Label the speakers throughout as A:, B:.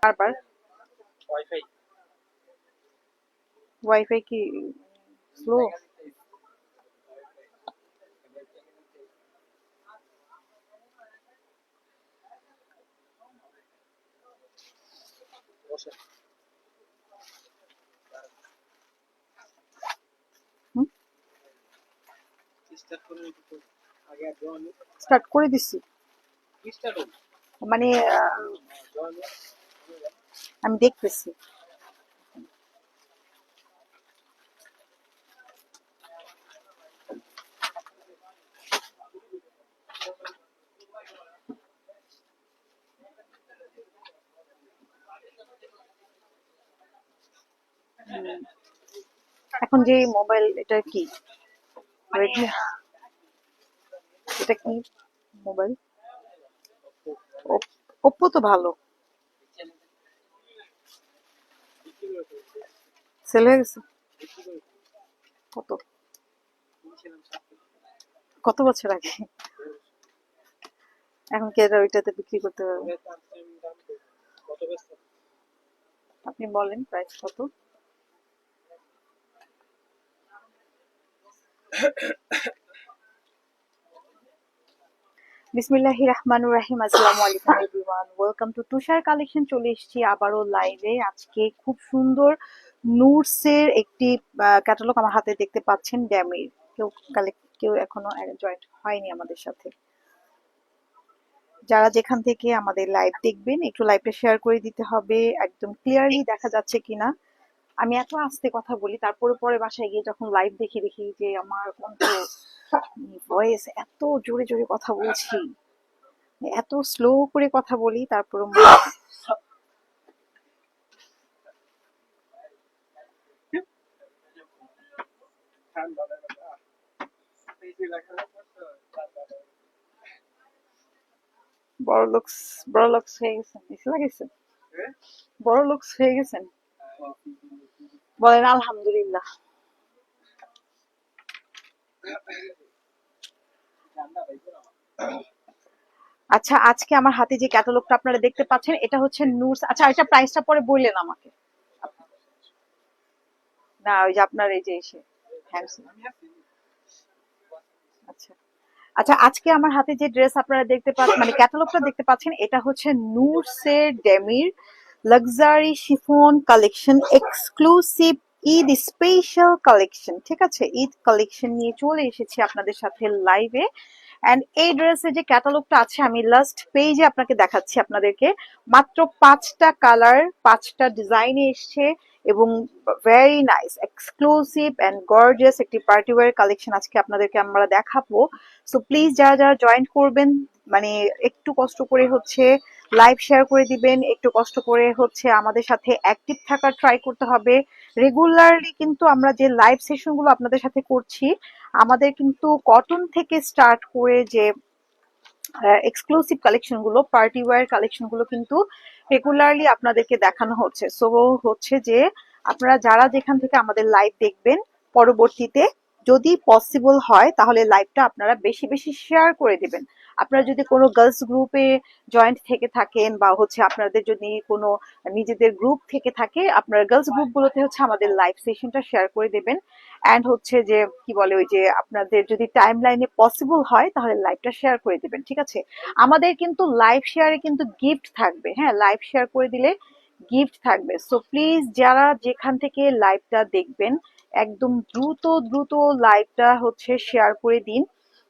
A: বারবার ওয়াইফাই কি slow? Start করে দিছি, মানে আমি দেখতেছি। এখন যে মোবাইল, এটা কি রেডমি? এটা কি মোবাইল? ওপ্পো তো ভালো। সেল হয়ে গেছে? কত কত বছর আগে? এখন কি এটা ওইটাতে বিক্রি করতে পারবে? আপনি বলেন প্রাইস কত? বিসমিল্লাহির রহমানির রহিম। আসসালামু আলাইকুম everyone, welcome to Tushar collection. চলে এসেছি আবারও লাইভে। আজকে খুব সুন্দর নুটসের একটি ক্যাটালগ আমার হাতে দেখতে পাচ্ছেন, ড্যামির। কেউ এখনো জয়েন্ট হয়নি আমাদের সাথে। যারা যেখান থেকে আমাদের লাইভ দেখবেন একটু লাইভটা শেয়ার করে দিতে হবে। একদম ক্লিয়ারলি দেখা যাচ্ছে কিনা। আমি এত আস্তে কথা বলি, তারপরে পরে বাসায় গিয়ে যখন লাইভ দেখি যে আমার কণ্ঠ, ভয়েস এত জোরে জোরে কথা বলছি, এত স্লো করে কথা বলি, তারপরে বড় লোকস হয়ে গেছেন, এসে লাগাইছেন, বড় লোকস হয়ে গেছেন। বলেন আলহামদুলিল্লাহ। আচ্ছা, আজকে আমার হাতে যে ক্যাটালগটা আপনারা দেখতে পাচ্ছেন, এটা হচ্ছে নুটস। আচ্ছা, এটা প্রাইসটা পরে বললেন আমাকে। না, ওই যে আপনার এই যে এসে হ্যান্ডসম। আচ্ছা আচ্ছা, আজকে আমার হাতে যে ড্রেস আপনারা দেখতে পাচ্ছেন, মানে ক্যাটালগটা দেখতে পাচ্ছেন, এটা হচ্ছে নুটসের ডেমির luxury chiffon collection, exclusive Eid special collection. ঠিক আছে, ঈদ কালেকশন নিয়ে চলে এসেছি আপনাদের সাথে লাইভে। এন্ড এই ড্রেসের যে ক্যাটালগটা আছে, আমি লাস্ট পেজে আপনাকে দেখাচ্ছি আপনাদেরকে। মাত্র 5টা কালার, 5টা ডিজাইনে এসছে, এবং very nice exclusive and gorgeous একটি পার্টি ওয়্যার কালেকশন আজকে আপনাদেরকে আমরা দেখাবো। সো প্লিজ যারা যারা জয়েন করবেন, মানে একটু কষ্ট করে হচ্ছে লাইভ শেয়ার করে দিবেন, একটু কষ্ট করে হচ্ছে আমাদের সাথে অ্যাক্টিভ থাকার ট্রাই করতে হবে। রেগুলারলি কিন্তু আমরা যে লাইভ সেশনগুলো আপনাদের সাথে করছি, আমাদের কিন্তু কটন থেকে স্টার্ট করে যে এক্সক্লুসিভ কালেকশন গুলো, পার্টি ওয়্যার কালেকশন গুলো কিন্তু রেগুলারলি আপনাদেরকে দেখানো হচ্ছে। সো হচ্ছে যে আপনারা যারা যেখান থেকে আমাদের লাইভ দেখবেন, পরবর্তীতে যদি পসিবল হয় তাহলে লাইভটা আপনারা বেশি বেশি শেয়ার করে দিবেন। আপনারা যদি কোনো গার্লস গ্রুপে জয়েন্ট থেকে থাকেন, বা হচ্ছে আপনাদের যদি কোনো নিজেদের গ্রুপ থেকে থাকে, আপনারা গার্লস গ্রুপগুলোতে হচ্ছে আমাদের লাইভ সেশনটা শেয়ার করে দেবেন। অ্যান্ড হচ্ছে যে কি বলে, ওই যে আপনাদের যদি টাইম লাইনে পসিবল হয় তাহলে লাইভটা শেয়ার করে দিবেন। ঠিক আছে, আমাদের কিন্তু লাইভ শেয়ারে কিন্তু গিফট থাকবে। হ্যাঁ, লাইভ শেয়ার করে দিলে গিফট থাকবে। সো প্লিজ যারা যেখান থেকে লাইভটা দেখবেন, একদম দ্রুত দ্রুত লাইভটা হচ্ছে শেয়ার করে দিন।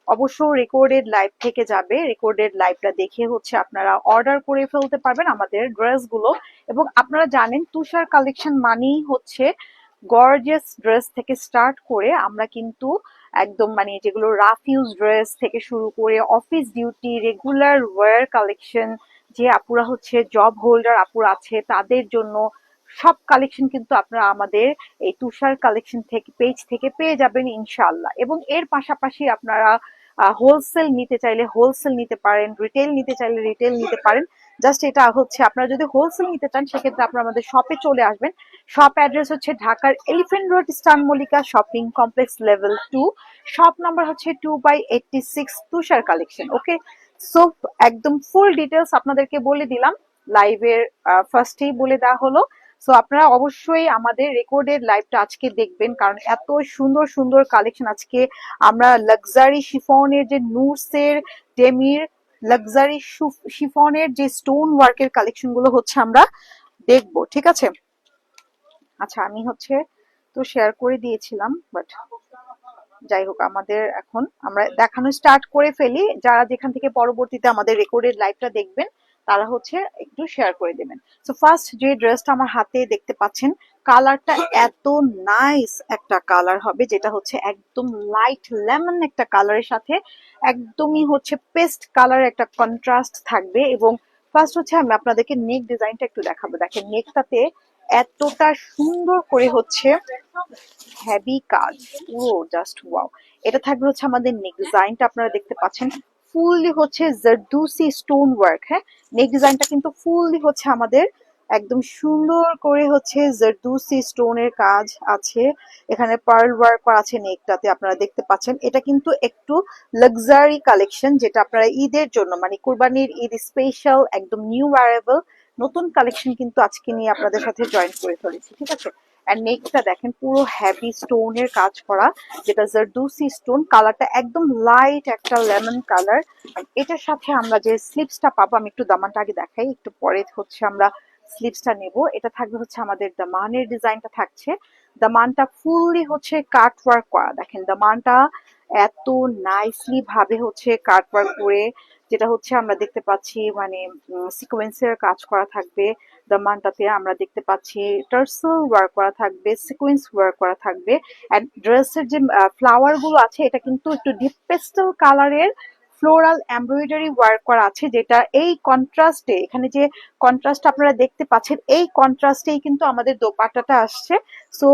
A: অবশ্য রেকর্ডেড লাইভ থেকে যাবে, রেকর্ডেড লাইভটা দেখে হচ্ছে আপনারা অর্ডার করে ফেলতে পারবেন আমাদের ড্রেসগুলো। এবং আপনারা জানেন তুষার কালেকশন মানেই হচ্ছে গর্জিয়াস ড্রেস থেকে স্টার্ট করে আমরা কিন্তু একদম মানে যেগুলো রাফ ইউজ ড্রেস থেকে শুরু করে office duty, regular wire collection, যে আপুরা হচ্ছে জব হোল্ডার আপুরা আছে তাদের জন্য সব কালেকশন কিন্তু আপনারা আমাদের এই তুষার কালেকশন থেকে পেজ থেকে পেয়ে যাবেন ইনশাআল্লাহ। এবং এর পাশাপাশি আপনারা হোলসেল নিতে চাইলে হোলসেল নিতে পারেন, রিটেল নিতে চাইলে রিটেল নিতে পারেন। জাস্ট এটা হচ্ছে আপনারা যদি হোলসেল নিতে চান সেক্ষেত্রে আপনারা আমাদের শপে চলে আসবেন। শপ অ্যাড্রেস হচ্ছে ঢাকার এলিফ্যান্ট রোড, স্টান Mallika shopping complex, level 2। Shop number হচ্ছে 2/86, তুষার কালেকশন। ওকে, সো একদম ফুল ডিটেলস আপনাদেরকে বলে দিলাম। লাইভের ফার্স্টেই বলে দেওয়া হলো। সো আপনারা অবশ্যই আমাদের রেকর্ডেড লাইভটা আজকে দেখবেন, কারণ এত সুন্দর সুন্দর কালেকশন আজকে আমরা লাক্সারি শিফনের যে নুরসের ডেমির লাক্সারি শিফনের যে স্টোন ওয়ার্কের কালেকশন গুলো হচ্ছে আমরা দেখবো, ঠিক আছে। আচ্ছা আমি হচ্ছে তো শেয়ার করে দিয়েছিলাম, বাট যাই হোক আমাদের এখন আমরা দেখানো স্টার্ট করে ফেলি। যারা যেখান থেকে পরবর্তীতে আমাদের রেকর্ডেড লাইভটা দেখবেন তারা হচ্ছে একটু শেয়ার করে দেবেন। সো ফার্স্ট যে ড্রেসটা আমার হাতে দেখতে পাচ্ছেন, কালারটা এত নাইস একটা কালার হবে, যেটা হচ্ছে একদম লাইট লেমন একটা কালারের সাথে একদমই হচ্ছে পেস্ট কালার একটা কন্ট্রাস্ট থাকবে। এবং ফার্স্ট হচ্ছে আমি আপনাদেরকে নেক ডিজাইনটা একটু দেখাবো। দেখেন নেকটাতে এতটা সুন্দর করে হচ্ছে হেভি কাজ, পুরো জাস্ট ওয়াও। এটা থাকবে হচ্ছে আমাদের নেক ডিজাইনটা, আপনারা দেখতে পাচ্ছেন ফুললি হচ্ছে জারদুসি স্টোন ওয়ার্ক। হ্যাঁ, নেক ডিজাইনটা কিন্তু ফুললি হচ্ছে আমাদের একদম সুন্দর করে হচ্ছে জারদুসি স্টোনের কাজ আছে। এখানে পার্ল ওয়ার্ক করা আছে নেকটাতে, আপনারা দেখতে পাচ্ছেন। এটা কিন্তু একটু লাক্সারি কালেকশন, যেটা আপনারা ঈদের জন্য মানে কুরবানির ঈদ স্পেশাল একদম নিউ অ্যারাইভাল নতুন কালেকশন কিন্তু আজকে নিয়ে আপনাদের সাথে জয়েন করে ফেলেছি, ঠিক আছে। এন্ড নেকটা দেখেন পুরো হেভি স্টোনের কাজ করা, যেটা জারদুসি স্টোন। কালারটা একদম লাইট একটা লেমন কালার। এটার সাথে আমরা যে স্লিপসটা পাবো, আমি একটু দামানটা আগে দেখাই, একটু পরে হচ্ছে আমরা স্লিপসটা নেব। এটা থাকবে হচ্ছে আমাদের দামানের ডিজাইনটা থাকছে। দামানটা ফুললি হচ্ছে কাট ওয়ার্ক করা। দেখেন দামানটা এত নাইসলি ভাবে হচ্ছে কাট ওয়ার্ক করে, যেটা হচ্ছে আমরা দেখতে পাচ্ছি মানে সিকোয়েন্সের কাজ করা থাকবে। দামানটাতে আমরা দেখতে পাচ্ছি টার্সেল ওয়ার্ক করা থাকবে, সিকোয়েন্স ওয়ার্ক করা থাকবে। এন্ড ড্রেসের যে ফ্লাওয়ার গুলো আছে, এটা কিন্তু একটু ডিপ পেস্টেল কালারের ফ্লোরাল এমব্রয়ডারি ওয়ার্ক করা আছে, যেটা এই কন্ট্রাস্টে, এখানে যে কন্ট্রাস্ট আপনারা দেখতে পাচ্ছেন, এই কন্ট্রাস্টেই কিন্তু আমাদের দোপাট্টাটা আসছে। সো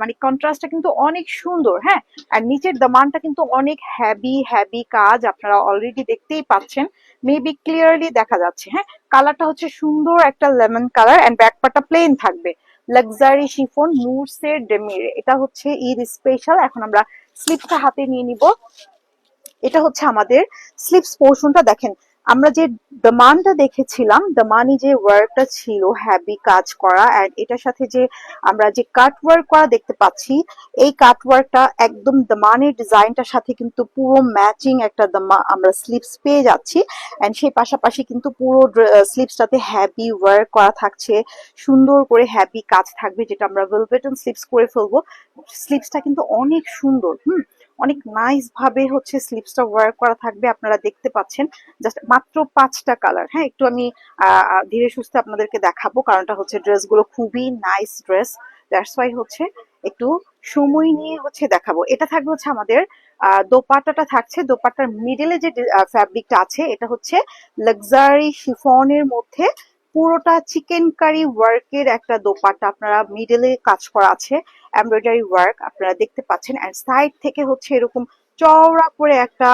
A: মানে কন্ট্রাস্টটা কিন্তু অনেক সুন্দর। হ্যাঁ, আর নিচের দামানটা কিন্তু অনেক হ্যাভি হ্যাভি কাজ, আপনারা অলরেডি দেখতেই পাচ্ছেন, মেবি ক্লিয়ারলি দেখা যাচ্ছে। হ্যাঁ, কালারটা হচ্ছে সুন্দর একটা লেমন কালার এন্ড ব্যাকপার্টটা প্লেন থাকবে। লাক্সারি শিফন নুরসের ডেমির, এটা হচ্ছে ঈদ স্পেশাল। এখন আমরা স্লিপটা হাতে নিয়ে নিব। এটা হচ্ছে আমাদের স্লিপস পোর্শনটা। দেখেন আমরা যে দামানটা দেখেছিলাম, দামানি যে ওয়ার্কটা ছিল হেভি কাজ করা, এন্ড এটার সাথে যে আমরা যে কাট ওয়ার্ক করা দেখতে পাচ্ছি, এই কাট ওয়ার্কটা একদম দামানের ডিজাইনটার সাথে কিন্তু পুরো ম্যাচিং একটা দামা আমরা স্লিপস পেয়ে যাচ্ছি। এন্ড সেই পাশাপাশি কিন্তু পুরো স্লিপসটাতে হেভি ওয়ার্ক করা থাকছে, সুন্দর করে হেভি কাজ থাকবে, যেটা আমরা ভেলভেটন স্লিপস করে ফেলবো। স্লিপসটা কিন্তু অনেক সুন্দর, অনেক নাইস ভাবে হচ্ছে স্লিপসটা ওয়ার্ক করা থাকবে। আপনারা দেখতে পাচ্ছেন জাস্ট মাত্র 5টা কালার। হ্যাঁ, একটু আমি ধীরে সুস্থে আপনাদেরকে দেখাবো, কারণটা হচ্ছে ড্রেসগুলো খুবই নাইস ড্রেস, দ্যাটস ওয়াই হচ্ছে একটু সময় নিয়ে হচ্ছে দেখাবো। এটা থাকবে হচ্ছে আমাদের দোপাট্টাটা থাকছে। দোপাট্টার মিডলে যে ফ্যাব্রিকটা আছে, এটা হচ্ছে লাক্সারি শিফনের মধ্যে পুরোটা চিকেন কারি ওয়ার্কের একটা দোপাট্টা, আপনারা মিডলে কাজ করা আছে এমব্রয়ডারি ওয়ার্ক আপনারা দেখতে পাচ্ছেন। এন্ড সাইড থেকে হচ্ছে এরকম চওড়া করে একটা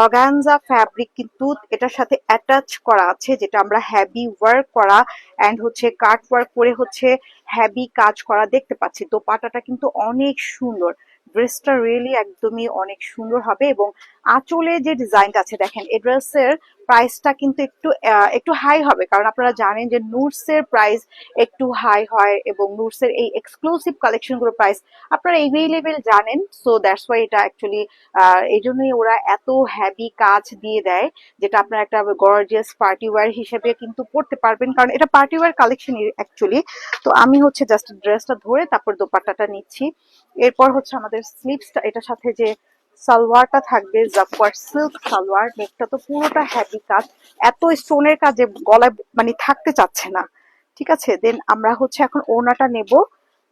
A: অর্গানজা ফ্যাব্রিক কিন্তু এটার সাথে অ্যাটাচ করা আছে, যেটা আমরা হেভি ওয়ার্ক করা এন্ড হচ্ছে কাট ওয়ার্ক করে হচ্ছে হেভি কাজ করা দেখতে পাচ্ছি। দোপাট্টাটা কিন্তু অনেক সুন্দর, ড্রেসটা রিয়েলি একদমই অনেক সুন্দর হবে। এবং আঁচলে যে ডিজাইনটা আছে, দেখেন এই ড্রেসের প্রাইসটা কিন্তু একটু হাই হবে, কারণ আপনারা জানেন যে নুটসের প্রাইস একটু হাই হয়, এবং নুটসের এই এক্সক্লুসিভ কালেকশন গুলোর প্রাইস আপনারা এভেলেবেল জানেন। সো দ্যাটস ওয়াই এটা অ্যাকচুয়ালি এই জন্যই ওরা এত হেভি কাজ দিয়ে দেয়, যেটা আপনারা একটা গর্জিয়াস পার্টি ওয়্যার হিসেবে কিন্তু পড়তে পারবেন, কারণ এটা পার্টি ওয়্যার কালেকশন অ্যাকচুয়ালি। তো আমি হচ্ছে জাস্ট ড্রেসটা ধরে তারপর দোপাট্টাটা নিচ্ছি। এরপর হচ্ছে আমাদের স্লিভসটা, এটার সাথে যে সালোয়ারটা থাকবে জাফওয়ার সিল্ক সালোয়ার। নেকটা তো পুরোটা হেভি কাজ, এত স্টোনের কাজে গলায় মানে থাকতে চাচ্ছে না, ঠিক আছে। দেন আমরা হচ্ছে এখন ওড়নাটা নেব,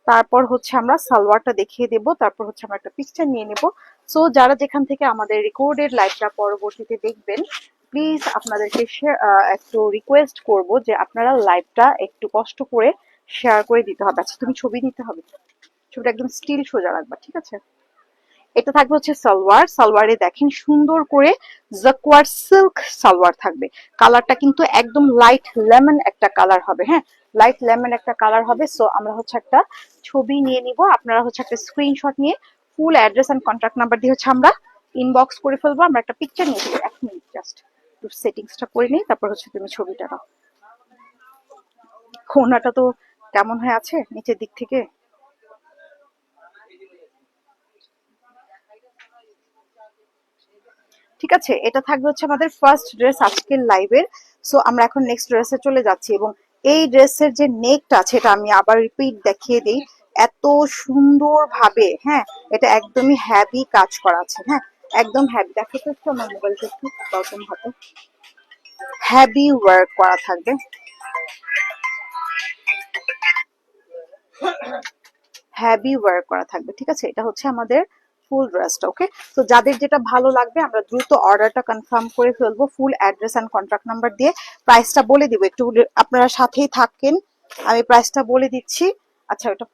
A: তারপর হচ্ছে আমরা সালোয়ারটা দেখিয়ে দেব, তারপর হচ্ছে আমরা একটা পিকচার নিয়ে নেব। সো যারা যেখান থেকে আমাদের রেকর্ডেড লাইভটা পরবর্তীতে দেখবেন, প্লিজ আপনাদেরকে একটু রিকোয়েস্ট করব যে আপনারা লাইভটা একটু কষ্ট করে শেয়ার করে দিতে হবে। আচ্ছা তুমি ছবি নিতে হবে, ছবিটা একদম স্টিল সোজা রাখবা, ঠিক আছে। এটা থাকবে হচ্ছে সালোয়ার। সালোয়ারে দেখেন সুন্দর করে জাকওয়ার সিল্ক সালোয়ার থাকবে। কালারটা কিন্তু একদম লাইট লেমন একটা কালার হবে। হ্যাঁ, লাইট লেমন একটা কালার হবে। সো আমরা হচ্ছে একটা ছবি নিয়ে নিব, আপনারা হচ্ছে একটা স্ক্রিনশট নিয়ে full address and contact number দিয়ে হচ্ছে আমরা ইনবক্স করে ফেলবো। আমরা একটা পিকচার নিয়ে নেবো, 1 মিনিট জাস্ট একটু সেটিংসটা করে নিই, তারপর হচ্ছে তুমি ছবিটা নাও। ওনাটা তো কেমন হয়ে আছে নিচের দিক থেকে। ঠিক আছে, এটা থাকবে হচ্ছে আমাদের ফার্স্ট ড্রেস আজকের লাইভের। সো আমরা এখন নেক্সট ড্রেসে চলে যাচ্ছি, এবং এই ড্রেসের যে নেকটা আছে এটা আমি আবার রিপিট দেখিয়ে দিই। এত সুন্দর ভাবে, হ্যাঁ, এটা একদমই হ্যাভি কাজ করা আছে, হ্যাঁ, একদম হ্যাভি। দেখো তো একটু আমার মোবাইলটা একটু গৌতম হাতে, হ্যাভি ওয়ার্ক করা থাকবে, হ্যাভি ওয়ার্ক করা থাকবে। ঠিক আছে, এটা হচ্ছে আমাদের ফুল ড্রেসটা। ওকে, তো যাদের যেটা ভালো লাগবে আমরা দ্রুত অর্ডারটা কনফার্ম করে ফেলবো full address and contact number দিয়ে। প্রাইসটা বলে দিব, একটু আপনারা সাথেই থাকেন, আমি প্রাইসটা বলে দিচ্ছি। আচ্ছা, ওটা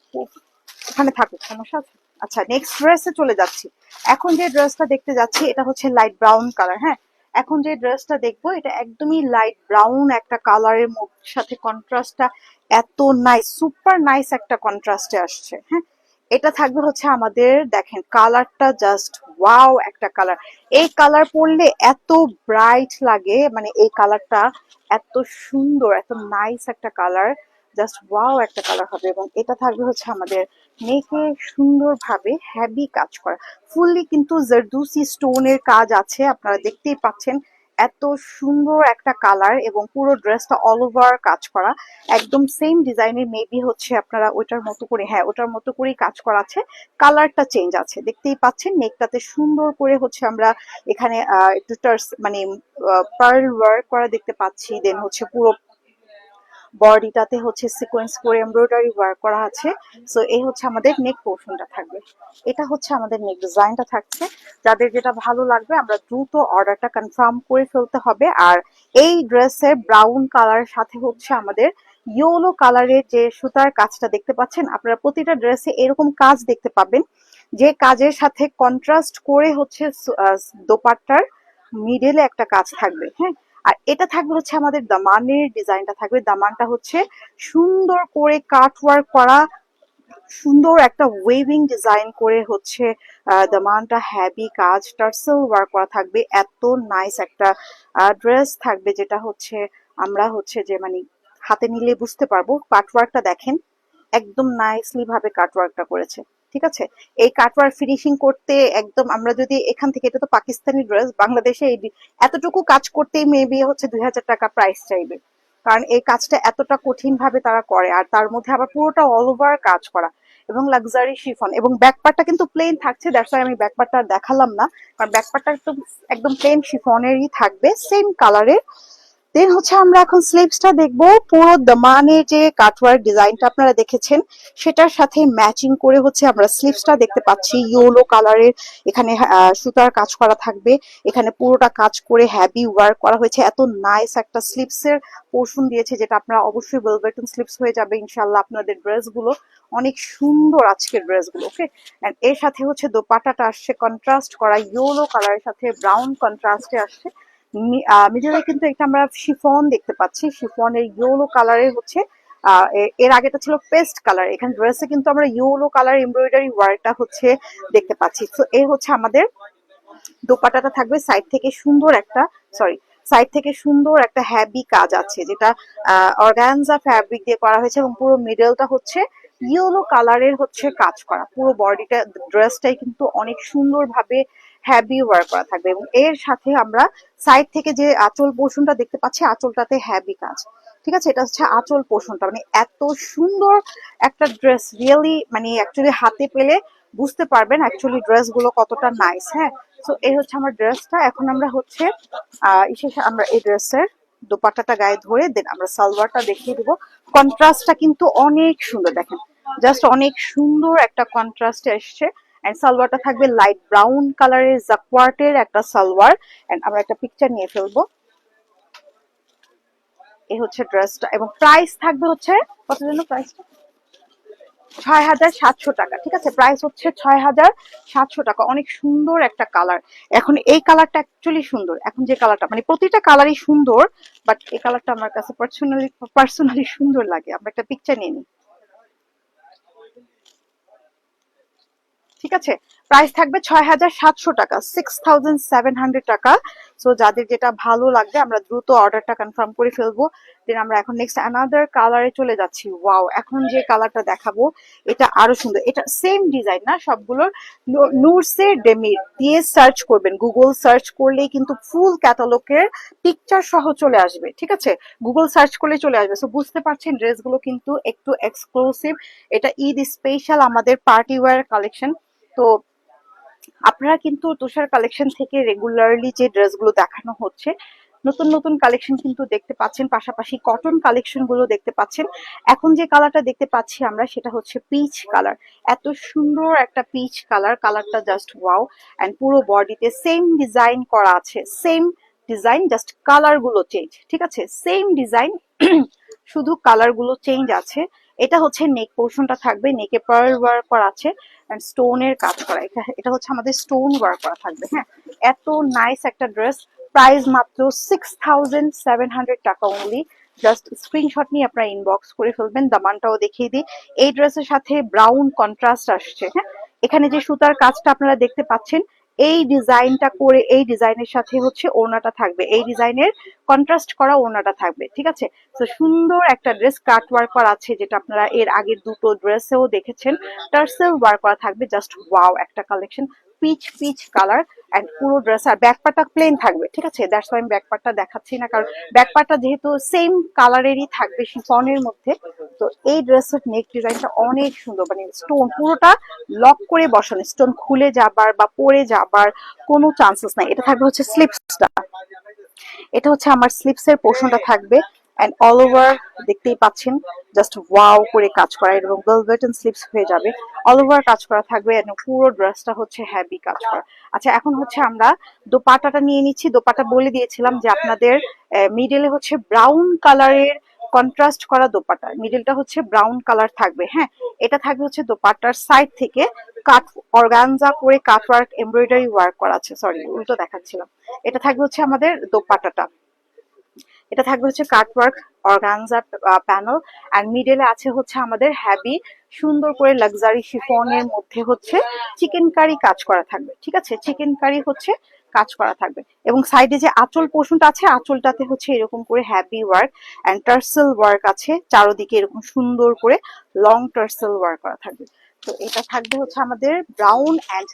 A: এখানে থাকুক, সমস্যা আছে। আচ্ছা, নেক্সট ড্রেসে চলে যাচ্ছি। এখন যে ড্রেসটা দেখতে যাচ্ছি এটা হচ্ছে লাইট ব্রাউন কালার। হ্যাঁ, এখন যে ড্রেসটা দেখবো এটা একদমই লাইট ব্রাউন একটা কালারের সাথে কন্ট্রাস্টটা এত নাইস, সুপার নাইস একটা কন্ট্রাস্টে আসছে। হ্যাঁ, এটা থাকবে হচ্ছে আমাদের, দেখেন কালারটা জাস্ট ওয়াও একটা কালার। এই কালার পরলে এত ব্রাইট লাগে, মানে এই কালারটা এত সুন্দর, এত নাইস একটা কালার, জাস্ট ওয়াও একটা কালার হবে। এবং এটা থাকবে হচ্ছে আমাদের নেকে সুন্দরভাবে হ্যাভি কাজ করা, ফুললি কিন্তু জারদুসি স্টোনের কাজ আছে, আপনারা দেখতেই পাচ্ছেন। এত সুন্দর একটা কালার, এবং পুরো ড্রেসটা অল ওভার কাজ করা, একদম সেম ডিজাইনের, মেবি হচ্ছে আপনারা ওইটার মতো করে, হ্যাঁ ওটার মতো করেই কাজ করা আছে, কালারটা চেঞ্জ আছে, দেখতেই পাচ্ছেন। নেকটাতে সুন্দর করে হচ্ছে আমরা এখানে একটু মানে পার্ল ওয়ার্ক করা দেখতে পাচ্ছি। দেন হচ্ছে পুরো বডিটাতে হচ্ছে সিকোয়েন্স করে এমব্রয়ডারি ওয়ার্ক করা আছে। সো এই হচ্ছে আমাদের নেক পোর্শনটা থাকবে, এটা হচ্ছে আমাদের নেক ডিজাইনটা থাকছে। যাদের যেটা ভালো লাগবে আমরা দ্রুত অর্ডারটা কনফার্ম করে ফেলতে হবে। আর এই ড্রেসের ব্রাউন কালারের সাথে হচ্ছে আমাদের ইয়েলো কালারের যে সুতার কাজটা দেখতে পাচ্ছেন, আপনারা প্রতিটা ড্রেসে এরকম কাজ দেখতে পাবেন, যে কাজের সাথে কন্ট্রাস্ট করে হচ্ছে দোপাট্টার মিডলে একটা কাজ থাকবে। হ্যাঁ, আর এটা থাকবে হচ্ছে আমাদের দামানের ডিজাইনটা থাকবে, দামানটা হচ্ছে সুন্দর করে কাট ওয়ার্ক করা, সুন্দর একটা ওয়েভিং ডিজাইন করে হচ্ছে দামানটা হ্যাভি কাজ টার্সেল ওয়ার্ক করা থাকবে। এত নাইস একটা ড্রেস থাকবে, যেটা হচ্ছে আমরা হচ্ছে যে মানে হাতে নিলে বুঝতে পারবো। কাটওয়ার্কটা দেখেন, একদম নাইসলি ভাবে কাটওয়ার্কটা করেছে। ঠিক আছে, এই কাটওয়ার্ক ফিনিশিং করতে একদম, আমরা যদি এখান থেকে, এটা তো পাকিস্তানি ড্রেস, বাংলাদেশে এই এতটুকু কাজ করতেই মেবি হচ্ছে 2000 টাকা প্রাইস চাইবে, কারণ এই কাজটা এতটা কঠিন ভাবে তারা করে, আর তার মধ্যে আবার পুরোটা অল ওভার কাজ করা, এবং লাক্সারি শিফন, এবং ব্যাকপার্টটা কিন্তু প্লেন থাকছে, দ্যাটস ওয়াই আমি ব্যাকপার্টটা দেখালাম না, কারণ ব্যাকপার্টটা একদম একদম প্লেন শিফনেরই থাকবে, সেম কালারের। দেন হচ্ছে আমরা এখন স্লিভসটা দেখবো। পুরো দামানের যে কাটওয়ার্ক ডিজাইনটা আপনারা দেখেছেন সেটার সাথে ম্যাচিং করে হচ্ছে আমরা স্লিভসটা দেখতে পাচ্ছি, ইয়েলো কালারের, এখানে সুতার কাজ করা থাকবে, এখানে পুরোটা কাজ করে হ্যাভি ওয়ার্ক করা হয়েছে। এত নাইস একটা স্লিভসের পোর্শন দিয়েছে, যেটা আপনারা অবশ্যই ভেলভেটন স্লিভস হয়ে যাবে ইনশাল্লাহ আপনাদের ড্রেসগুলো, অনেক সুন্দর আজকের ড্রেসগুলো। ওকে, এন্ড এর সাথে হচ্ছে দোপাট্টাটা আসছে কন্ট্রাস্ট করা, ইয়েলো কালারের সাথে ব্রাউন কন্ট্রাস্টে আসছে। মিডলে কিন্তু একটা আমরা শিফন দেখতে পাচ্ছি, শিফনের ইয়েলো কালারের হচ্ছে এর আগেটা ছিল পেস্ট কালার, এখানে ড্রেসে কিন্তু আমরা ইয়েলো কালার এমব্রয়ডারি ওয়ার্কটা হচ্ছে দেখতে পাচ্ছি। তো এই হচ্ছে আমাদের দোপাট্টাটা থাকবে, সাইড থেকে সুন্দর একটা, সরি, সাইড থেকে সুন্দর একটা হ্যাভি কাজ আছে, যেটা অর্গানজা ফ্যাব্রিক দিয়ে করা হয়েছে, এবং পুরো মিডলটা হচ্ছে ইয়েলো কালারের হচ্ছে কাজ করা, পুরো বডিটা ড্রেসটাই কিন্তু অনেক সুন্দর ভাবে হ্যাভি ওয়ার্ক করা থাকবে। এবং এর সাথে আমরা সাইড থেকে যে আঁচল পোর্শনটা দেখতে পাচ্ছি, আঁচলটাতে হ্যাভি কাজ। ঠিক আছে, এটা হচ্ছে আঁচল পোর্শনটা, মানে এত সুন্দর একটা ড্রেস, রিয়েলি মানে অ্যাকচুয়ালি হাতে পেলে বুঝতে পারবেন অ্যাকচুয়ালি ড্রেস গুলো কতটা নাইস। হ্যাঁ, তো এই হচ্ছে আমার ড্রেসটা। এখন আমরা হচ্ছে আমরা এই ড্রেসের দোপাট্টাটা গায়ে ধরে দেন আমরা সালোয়ারটা দেখিয়ে দিব। কন্ট্রাস্টটা কিন্তু অনেক সুন্দর, দেখেন জাস্ট অনেক সুন্দর একটা কন্ট্রাস্ট এসছে। এন্ড সালোয়ারটা থাকবে লাইট ব্রাউন কালারের জাকওয়ার্টের একটা সালোয়ার। এন্ড আমরা একটা পিকচার নিয়ে ফেলবো। এই হচ্ছে ড্রেসটা, এবং প্রাইস থাকবে হচ্ছে কত জন্য, প্রাইসটা 6700 টাকা। ঠিক আছে, প্রাইস হচ্ছে 6700 টাকা। অনেক সুন্দর একটা কালার, এখন এই কালারটা অ্যাকচুয়ালি সুন্দর, এখন যে কালারটা মানে প্রতিটা কালারই সুন্দর, বাট এই কালারটা আমার কাছে পার্সোনালি সুন্দর লাগে। আমরা একটা পিকচার নিয়ে নিই। ঠিক আছে, প্রাইস থাকবে 6,700 টাকা, 6,700 টাকা। সো যাদের যেটা ভালো লাগবে আমরা দ্রুত অর্ডারটা কনফার্ম করে ফেলবো। দেন আমরা এখন নেক্সট অ্যানাদার কালারে চলে যাচ্ছি। ওয়াও, এখন যে কালারটা দেখাবো এটা আরো সুন্দর। এটা সেম ডিজাইন না সবগুলোর, নূরসে ডেমির দিয়ে সার্চ করবেন, গুগল সার্চ করলেই কিন্তু ফুল ক্যাটালগের পিকচার সহ চলে আসবে। ঠিক আছে, গুগল সার্চ করলে চলে আসবে। সো বুঝতে পারছেন ড্রেসগুলো কিন্তু একটু এক্সক্লুসিভ। এটা ঈদ স্পেশাল আমাদের পার্টি ওয়্যার কালেকশন। তো আপনারা কিন্তু তুষার কালেকশন থেকে রেগুলারলি যে ড্রেসগুলো দেখানো হচ্ছে, নতুন নতুন কালেকশন কিন্তু দেখতে পাচ্ছেন, পাশাপাশি কটন কালেকশন গুলো দেখতে পাচ্ছেন। এখন যে কালারটা দেখতে পাচ্ছি আমরা সেটা হচ্ছে পিচ কালার। এত সুন্দর একটা পিচ কালার, কালারটা জাস্ট ওয়াও। এন্ড পুরো বডিতে সেম ডিজাইন করা আছে, সেম ডিজাইন, জাস্ট কালার গুলো চেঞ্জ। ঠিক আছে, সেম ডিজাইন, শুধু কালার গুলো চেঞ্জ আছে। এটা হচ্ছে নেক পোর্শনটা থাকবে, নেকে পার্ল ওয়ার্ক করা আছে এন্ড স্টোনের কাজ করা। এটা হচ্ছে আমাদের স্টোন ওয়ার্ক করা থাকবে। হ্যাঁ, এত নাইস একটা ড্রেস। প্রাইস মাত্র 6,700 টাকা অনলি। জাস্ট স্ক্রিনশট নিয়ে আপনারা ইনবক্স করে ফেলবেন। দামানটাও দেখিয়ে দিই, এই ড্রেসের সাথে ব্রাউন কন্ট্রাস্ট আসছে। হ্যাঁ, এখানে যে সুতার কাজটা আপনারা দেখতে পাচ্ছেন, এই ডিজাইনটা করে এই ডিজাইনের সাথে হচ্ছে ওড়নাটা থাকবে, এই ডিজাইনের কন্ট্রাস্ট করা ওড়নাটা থাকবে। ঠিক আছে, তো সুন্দর একটা ড্রেস, কাট ওয়ার্ক করা আছে, যেটা আপনারা এর আগের দুটো ড্রেসেও দেখেছেন। টার্সেল ওয়ার্ক করা থাকবে, জাস্ট ওয়াও একটা collection. Peach peach colour and পুরো ড্রেস। আর ব্যাক পার্টটা প্লেন থাকবে। ঠিক আছে, দ্যাটস ওয়াই আমি ব্যাক পার্টটা দেখাচ্ছি না, কারণ ব্যাক পার্টটা যেহেতু সেম কালারেরই থাকবে শিফনের মধ্যে। তো এই ড্রেসের নেক ডিজাইনটা অনেক সুন্দর, মানে স্টোন পুরোটা লক করে বসানো, স্টোন খুলে যাবার বা পড়ে যাবার কোনো চান্সেস নাই। এটা থাকবে হচ্ছে স্লিপসটা, এটা হচ্ছে আমার স্লিপস এর পোর্শনটা থাকবে এন্ড অল ওভার দেখতেই পাচ্ছেন জাস্ট ওয়াও করে কাজ করা, এবং ভেলভেট এন্ড স্লিপস হয়ে যাবে। অল ওভার কাজ করা থাকবে এবং পুরো ড্রেসটা হচ্ছে হেভি কাজ করা। আচ্ছা, এখন হচ্ছে আমরা দোপাট্টাটা নিয়ে নিচ্ছি। দোপাট্টা বলে দিয়েছিলাম যে আপনাদের মিডলে হচ্ছে ব্রাউন কালারের কন্ট্রাস্ট করা দোপাট্টা, মিডলটা হচ্ছে ব্রাউন কালার থাকবে। হ্যাঁ, এটা থাকবে হচ্ছে দোপাট্টার সাইড থেকে কাট অর্গানজা করে কাট ওয়ার্ক এমব্রয়ডারি ওয়ার্ক করা আছে। সরি, উল্টো দেখাচ্ছিলাম। এটা থাকবে হচ্ছে আমাদের দোপাট্টাটা, এটা থাকবে হচ্ছে কাটওয়ার্ক অর্গানজা প্যানেল এন্ড মিডলে আছে হচ্ছে আমাদের হ্যাভি সুন্দর করে লাক্সারি শিফনের মধ্যে হচ্ছে চিকেন কারি কাজ করা থাকবে। ঠিক আছে, চিকেন কারি হচ্ছে কাজ করা থাকবে, এবং সাইডে যে আঁচল পোর্শনটা আছে, আঁচলটাতে হচ্ছে এরকম করে heavy work and tassel work আছে, চারোদিকে এরকম সুন্দর করে লং টার্সেল ওয়ার্ক করা থাকবে। তো এটা থাকবে হচ্ছে আমাদের ব্রাউন এন্ড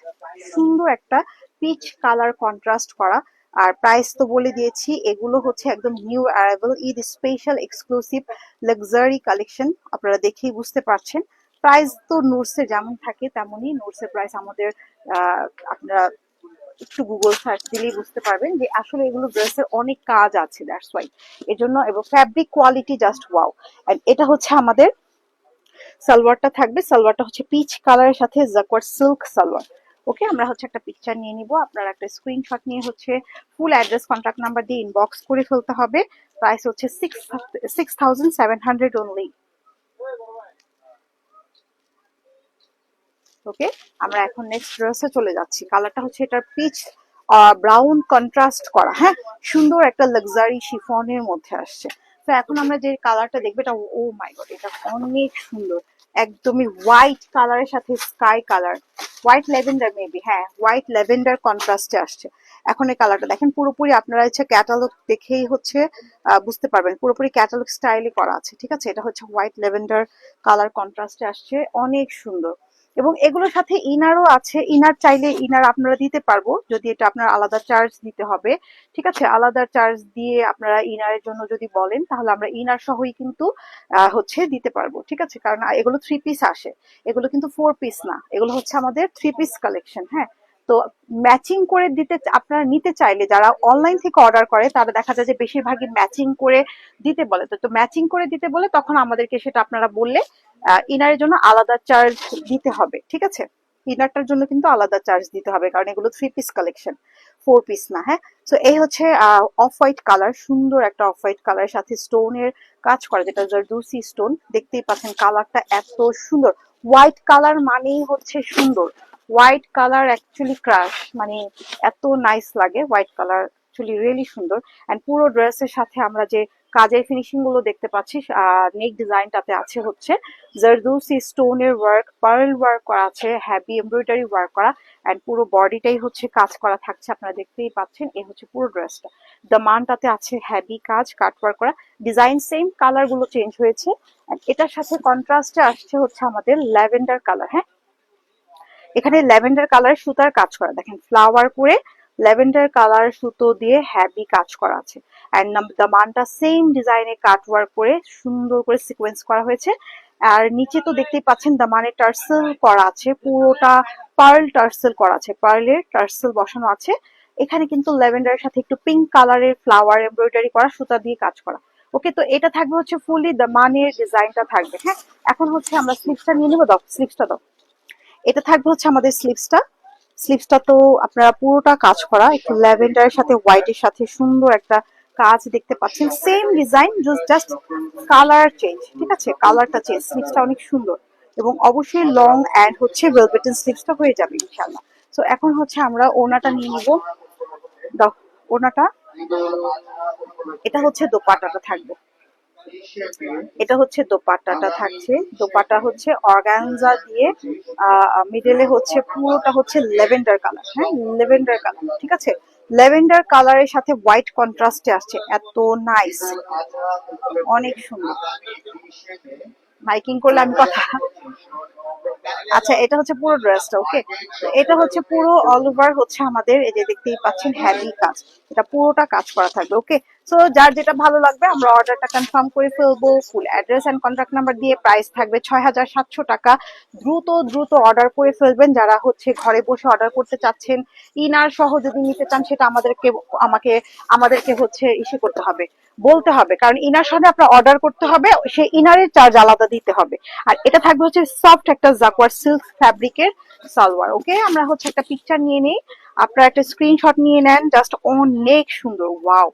A: সুন্দর একটা পিচ কালার কন্ট্রাস্ট করা। আর প্রাইস তো বলে দিয়েছি, এগুলো হচ্ছে একদম new arrival Eid special exclusive luxury collection, আপনারা দেখেই বুঝতে পারছেন। প্রাইস তো নুরসে যেমন থাকে তেমনই, নুরসের প্রাইস আমাদের আপনারা একটু গুগল সার্চ দিলেই বুঝতে পারবেন যে আসলে এগুলো ড্রেসের অনেক কাজ আছে, দ্যাটস ওয়াই এজন্য। এবং fabric quality just wow. And এটা হচ্ছে আমাদের সালোয়ারটা থাকবে, সালোয়ারটা হচ্ছে পিচ কালারের সাথে জাকওয়ার্ড সিল্ক সালোয়ার। ওকে, আমরা হচ্ছে একটা পিকচার নিয়ে নিব, আপনারা একটা স্ক্রিনশট নিয়ে হচ্ছে ফুল অ্যাড্রেস কন্ট্যাক্ট নাম্বার দিয়ে ইনবক্স করে ফেলতে হবে। প্রাইস হচ্ছে 6,700 অনলি। ওকে, আমরা এখন নেক্সট ড্রেসে চলে যাচ্ছি। কালারটা হচ্ছে এটার পিচ ব্রাউন কন্ট্রাস্ট করা। হ্যাঁ, সুন্দর একটা লাক্সারি শিফনের মধ্যে আসছে। তো এখন আমরা যে কালারটা দেখবো, এটা ও মাই গড, এটা অনেক সুন্দর। একদমই হোয়াইট কালারের সাথে sky colour, white lavender maybe, হ্যাঁ হোয়াইট ল্যাভেন্ডার কন্ট্রাস্টে আসছে। এখন এই কালারটা দেখেন, পুরোপুরি আপনারা হচ্ছে ক্যাটালগ দেখেই হচ্ছে বুঝতে পারবেন, পুরোপুরি ক্যাটালগ স্টাইলে করা আছে। ঠিক আছে, এটা হচ্ছে হোয়াইট ল্যাভেন্ডার কালার কন্ট্রাস্টে আসছে, অনেক সুন্দর। এবং এগুলোর সাথে ইনারও আছে, ইনার চাইলে ইনার আপনারা দিতে পারবো, যদি এটা আপনার আলাদা চার্জ দিতে হবে। ঠিক আছে, আলাদা চার্জ দিয়ে আপনারা ইনারের জন্য যদি বলেন, তাহলে আমরা ইনার সহই কিন্তু হচ্ছে দিতে পারবো। ঠিক আছে, কারণ এগুলো 3 পিস আসে, এগুলো কিন্তু 4 পিস না, এগুলো হচ্ছে আমাদের 3 পিস কালেকশন। হ্যাঁ, তো ম্যাচিং করে দিতে আপনারা নিতে চাইলে, যারা অনলাইন থেকে অর্ডার করে তারা দেখা যায় যে বেশিরভাগই ম্যাচিং করে দিতে বলে। তো ম্যাচিং করে দিতে বলে তখন আমাদেরকে সেটা আপনারা বললে ইনারের জন্য আলাদা চার্জ দিতে হবে। ঠিক আছে, ইনারটার জন্য কিন্তু আলাদা চার্জ দিতে হবে, কারণ এগুলো 3 পিস কালেকশন, 4 পিস না। হ্যাঁ, তো এই হচ্ছে অফ হোয়াইট কালার, সুন্দর একটা অফ হোয়াইট কালারের সাথে স্টোনের কাজ করা, যেটা জারদৌসি স্টোন। দেখতেই পাচ্ছেন কালারটা এত সুন্দর। হোয়াইট কালার মানেই হচ্ছে সুন্দর, হোয়াইট কালার অ্যাকচুয়ালি ক্রাশ, মানে এত নাইস লাগে হোয়াইট কালার, অ্যাকচুয়ালি রিয়েলি সুন্দর। এন্ড পুরো ড্রেসের সাথে আমরা যে কাজের ফিনিশিং গুলো দেখতে পাচ্ছিস। নেক ডিজাইনটাতে আছে হচ্ছে জারদৌসি স্টোনের ওয়ার্ক, পার্ল ওয়ার্ক করা আছে, হ্যাভি এমব্রয়ডারি ওয়ার্ক করা, এন্ড পুরো বডিটাই হচ্ছে কাজ করা থাকছে। আপনারা দেখতেই পাচ্ছেন এই হচ্ছে পুরো ড্রেসটা। দামানটাতে আছে হ্যাভি কাজ, কাট ওয়ার্ক করা, ডিজাইন সেম, কালার গুলো চেঞ্জ হয়েছে। And এটার সাথে কন্ট্রাস্টে আসছে হচ্ছে আমাদের ল্যাভেন্ডার কালার। হ্যাঁ, এখানে ল্যাভেন্ডার কালার সুতার কাজ করা, দেখেন ফ্লাওয়ার করে ল্যাভেন্ডার কালার সুতো দিয়ে হ্যাভি কাজ করা আছে। এন্ড দামানটা সেম ডিজাইনে কাট ওয়ার্ক করে সুন্দর করে সিকোয়েন্স করা হয়েছে। আর নিচে তো দেখতেই পাচ্ছেন দামানে টার্সেল করা আছে, পুরোটা পার্ল টার্সেল করা আছে, পার্লের টার্সেল বসানো আছে। এখানে কিন্তু ল্যাভেন্ডারের সাথে একটু পিঙ্ক কালারের ফ্লাওয়ার এমব্রয়ডারি করা, সুতা দিয়ে কাজ করা। ওকে, তো এটা থাকবে হচ্ছে ফুললি দামানের ডিজাইনটা থাকবে। হ্যাঁ, এখন হচ্ছে আমরা স্লিভসটা নিয়ে নেবো। দাও স্লিভসটা দাও। এটা থাকবে হচ্ছে আমাদের স্লিভসটা। স্লিভসটা তো আপনারা পুরোটা কাজ করা, একটু ল্যাভেন্ডারের সাথে হোয়াইটের সাথে সুন্দর একটা কাজ দেখতে পাচ্ছেন। Same design, just colour change. ঠিক আছে, কালারটা চেঞ্জ। স্লিভসটা অনেক সুন্দর এবং অবশ্যই লং অ্যান্ড হচ্ছে ভেলভেটেন স্লিভসটা হয়ে যাবে ইনশাআল্লাহ। সো এখন হচ্ছে আমরা ওড়নাটা নিয়ে নিব। দাও ওড়নাটা। এটা হচ্ছে দোপাট্টাটা থাকবে। এটা হচ্ছে দোপাট্টাটা থাকছে। দোপাট্টা হচ্ছে অর্গানজা দিয়ে, মিডলে হচ্ছে পুরোটা হচ্ছে লেভেন্ডার কালার। হ্যাঁ, লেভেন্ডার কালার। ঠিক আছে, লেভেন্ডার কালারের সাথে হোয়াইট কন্ট্রাস্টে আসছে, এত নাইস, অনেক সুন্দর। মাইকিং করলে আমি কথা। আচ্ছা, এটা হচ্ছে পুরো ড্রেসটা। ওকে, এটা হচ্ছে পুরো অল ওভার হচ্ছে আমাদের, এই যে দেখতেই পাচ্ছেন হ্যাভি কাজ, এটা পুরোটা কাজ করা থাকবে। ওকে, সো যার যেটা ভালো লাগবে আমরা অর্ডারটা কনফার্ম করে ফেলবো। Full address and contact number দিয়ে, প্রাইস থাকবে ৬,৭০০ টাকা। দ্রুত দ্রুত অর্ডার করে ফেলবেন যারা হচ্ছে ঘরে বসে অর্ডার করতে চাচ্ছেন। ইনার সহ যদি নিতে চান সেটা আমাদেরকে হচ্ছে ইস্যু করতে হবে, বলতে হবে, কারণ ইনার সাথে আপনার অর্ডার করতে হবে, সেই ইনারের চার্জ আলাদা দিতে হবে। আর এটা থাকবে হচ্ছে সফট একটা জাকওয়ার সিল্ক ফ্যাব্রিকের সালোয়ার। ওকে, আমরা হচ্ছে একটা পিকচার নিয়ে নেই, আপনারা একটা স্ক্রিনশট নিয়ে নেন। জাস্ট অনেক সুন্দর, ওয়াও।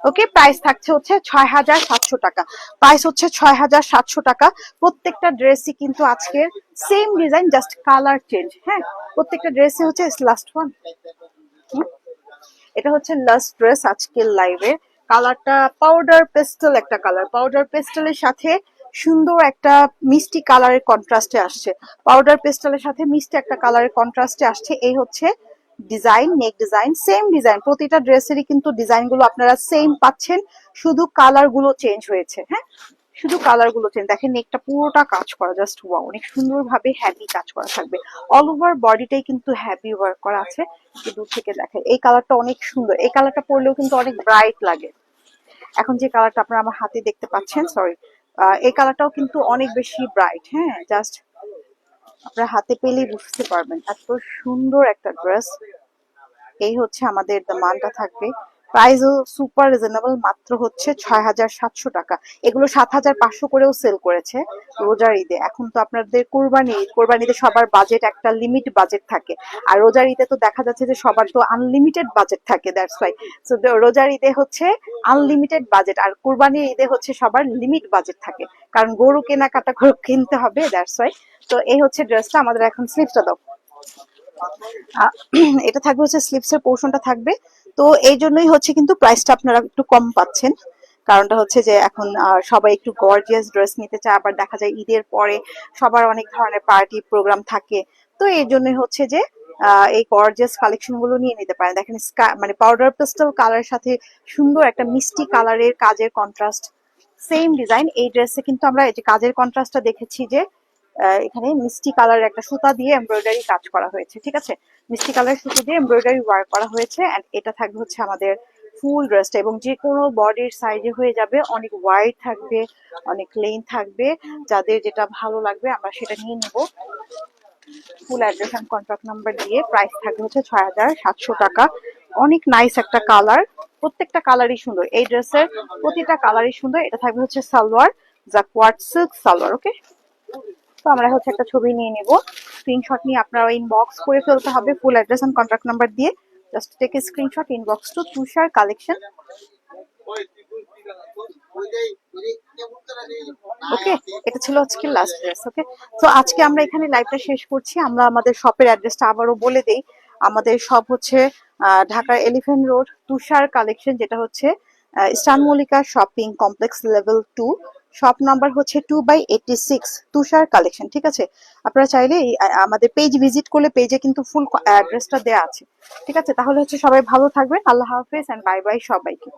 A: ওকে, প্রাইস থাকছে হচ্ছে ৬,৭০০ টাকা। প্রাইস হচ্ছে ৬,৭০০ টাকা। প্রত্যেকটা ড্রেসই কিন্তু আজকের same design, just colour change. হ্যাঁ, প্রত্যেকটা ড্রেসই হচ্ছে লাস্ট ওয়ান। এটা হচ্ছে লাস্ট ড্রেস আজকের লাইভে। কালারটা পাউডার পেস্টেল একটা কালার, পাউডার পেস্টেলের সাথে সুন্দর একটা মিষ্টি কালারের কন্ট্রাস্টে আসছে। পাউডার পেস্টেলের সাথে মিষ্টি একটা কালারের কন্ট্রাস্টে আসছে। এই হচ্ছে ডিজাইন, নেক ডিজাইন সেম ডিজাইন, প্রতিটা ড্রেসেরই কিন্তু ডিজাইন গুলো আপনারা সেম পাচ্ছেন, শুধু কালার গুলো চেঞ্জ হয়েছে। হ্যাঁ, শুধু কালার গুলো চেঞ্জ। দেখেন নেকটা পুরোটা কাজ করা, জাস্ট ওয়াও, অনেক সুন্দর ভাবে হ্যাভি কাজ করা থাকবে। অল ওভার বডিটাই কিন্তু হ্যাভি ওয়ার্ক করা আছে। দূর থেকে দেখেন এই কালারটা অনেক সুন্দর, এই কালারটা পরলেও কিন্তু অনেক ব্রাইট লাগে। এখন যে কালারটা আপনারা আমার হাতে দেখতে পাচ্ছেন, সরি, এই কালারটাও কিন্তু অনেক বেশি ব্রাইট। হ্যাঁ, জাস্ট আপনারা হাতে পেলেই বুঝতে পারবেন এত সুন্দর একটা ড্রেস। এই হচ্ছে আমাদের দামানটা থাকবে। প্রাইসও সুপার রিজনেবল, মাত্র হচ্ছে ৬,৭০০ টাকা। এগুলো ৭,৫০০ করেও সেল করেছে রোজার ঈদে। এখন তো আপনাদের কোরবানিতে সবার বাজেট একটা লিমিট বাজেট থাকে, আর রোজার ঈদে তো দেখা যাচ্ছে যে সবার তো আনলিমিটেড বাজেট থাকে, দ্যাটস ওয়াই। সো রোজার ঈদে হচ্ছে আনলিমিটেড বাজেট, আর কোরবানির ঈদে হচ্ছে সবার লিমিট বাজেট থাকে, কারণ গরু কেনাকাটা করে কিনতে হবে, দ্যাটস ওয়াই। তো এই হচ্ছে ড্রেসটা আমাদের। এখন স্লিভসটা দাও। এটা থাকবে হচ্ছে স্লিভস এর পোর্শনটা থাকবে। তো এই জন্যই হচ্ছে কিন্তু প্রাইসটা আপনারা একটু কম পাচ্ছেন। কারণটা হচ্ছে যে এখন সবাই একটু গর্জিয়াস ড্রেস নিতে চায়, আবার দেখা যায় ঈদের পরে সবার অনেক ধরনের পার্টি প্রোগ্রাম থাকে। তো এই জন্যই হচ্ছে যে এই গর্জিয়াস কালেকশন গুলো নিয়ে নিতে পারেন। দেখেন মানে পাউডার পেস্টেল কালারের সাথে সুন্দর একটা মিষ্টি কালারের কাজের কন্ট্রাস্ট, সেম ডিজাইন। এই ড্রেসে কিন্তু আমরা এই যে কাজের কন্ট্রাস্টটা দেখেছি যে এখানে মিষ্টি কালারের একটা সুতা দিয়ে এমব্রয়ডারি কাজ করা হয়েছে। ঠিক আছে, মিষ্টি কালারের সুতো দিয়ে এমব্রয়ডারি ওয়ার্ক করা হয়েছে। এন্ড এটা থাকবে হচ্ছে আমাদের ফুল ড্রেসটা, এবং যে কোনো বডির সাইজে হয়ে যাবে। অনেক ওয়াইড থাকবে, অনেক লেন থাকবে, যাদের যেটা ভালো লাগবে আমরা সেটা নিয়ে নেব। Full address and contact number দিয়ে, প্রাইস থাকবে হচ্ছে ৬,৭০০ টাকা। অনেক নাইস একটা কালার, প্রত্যেকটা কালারই সুন্দর। এই ড্রেসের প্রতিটা কালারই সুন্দর। এটা থাকবে হচ্ছে সালোয়ার, জাকওয়ার্ড সিল্ক সালোয়ার। ওকে, তো আমরা হচ্ছে একটা ছবি নিয়ে নেব, স্ক্রিনশট নিয়ে আপনারা ইনবক্স করে ফেলতে হবে full address and contact number দিয়ে। Just take a screenshot, inbox to Tushar collection. Okay, এটা ছিল আজকে লাস্ট ড্রেস। ওকে, তো আজকে আমরা এখানে লাইভটা শেষ করছি। আমরা আমাদের শপের অ্যাড্রেসটা আবারও বলে দেই। আমাদের শপ হচ্ছে ঢাকার এলিফ্যান্ট রোড তুষার কালেকশন, যেটা হচ্ছে eastern Mallika shopping complex level 2, shop number হচ্ছে 2/86, তুষার কালেকশন। ঠিক আছে, আপনারা চাইলে আমাদের পেজ ভিজিট করলে পেজে কিন্তু ফুল অ্যাড্রেসটা দেওয়া আছে। ঠিক আছে, তাহলে হচ্ছে সবাই ভালো থাকবেন, আল্লাহ হাফেজ এন্ড বাই বাই সবাইকে।